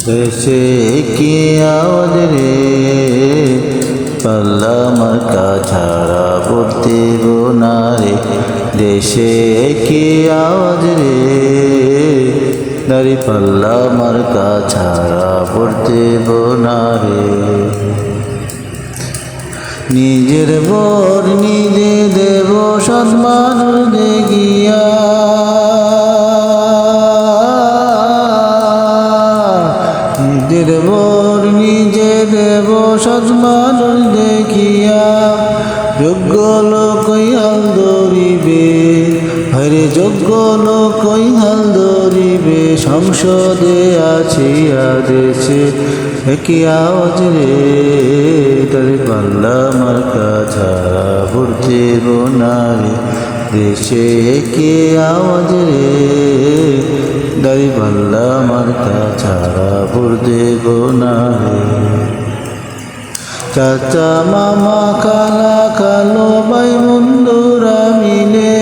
দেশে কি আওয়াজ রে, পাল্লা মার্কা ছাড়া পড়তে না রে। দেশে কি আওয়াজ রে, দাড়ি পাল্লা মার্কা ছাড়া পড়তে না রে। নিজের ভোট নিজে দেব সৎ মানুষ দেখিয়া, নিজের ভোট নিজে দেব সৎ মানুষ দেখিয়া। যোগ্য লোকই হাল ধরিবে, হরে যোগ্য লোকই হাল ধরিবে। সংসদে আছি আদেশে কি আওয়াজ রে, তারে পাল্লা মার্কা ছাড়া পড়তে না রে। দেশে কি আওয়াজ রে, দাড়ি পাল্লা মার্কা ছাড়া পড়তে না রে। চাচা মামা খালা খালো ভাই বন্ধুরা মিলে,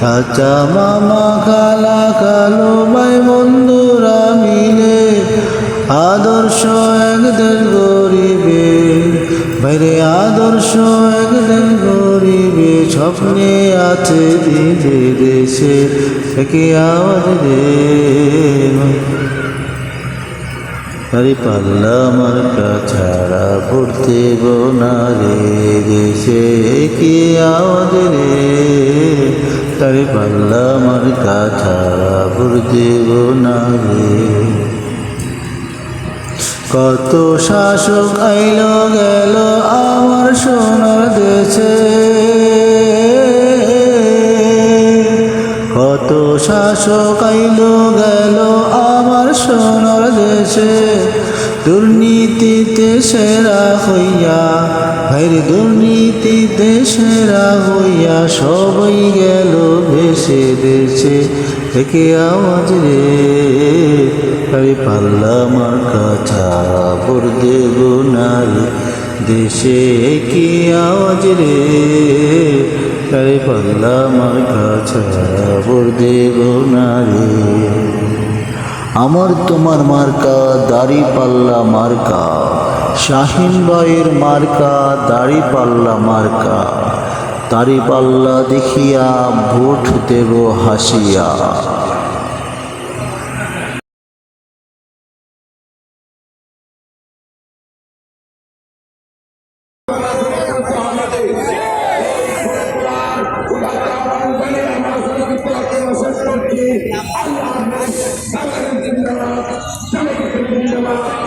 চাচা মামা খালা খালো ভাই বন্ধুরা মিলে। আদর্শ এক দেশ গরিবে, বাইরে আদর্শ এক দেশ গরিবে। স্বপ্নে আছে দিলে দেশে কি আওয়াজ রে, দাড়ি পাল্লা মার্কা ছাড়া পড়তে না রে। দেশে কি আওয়াজ রে, দাড়ি পাল্লা মার্কা ছাড়া পড়তে না রে। কত শাসক আইলো গেল আমার সোনার দেশে, কত শাসক আইলো গেল আমার সোনার দেশে। দুর্নীতিতে সেরা হইয়া, ভাইরে দুর্নীতিতে সেরা হইয়া। সবাই গেল ভেসে দেশে কি আওয়াজ রে, দাড়ি পাল্লা মার্কা ছাড়া পড়তে না রে। দেশে কি আওয়াজ রে, দাড়ি পাল্লা মার্কা ছাড়া পড়তে না রে। আমার তোমার মার্কা দাড়ি পাল্লা মার্কা, শাহিন ভাইয়ের মার্কা দাড়ি পাল্লা মার্কা। দাড়ি পাল্লা দেখিয়া ভোট দেব হাসিয়া। জিন্দাবাদ,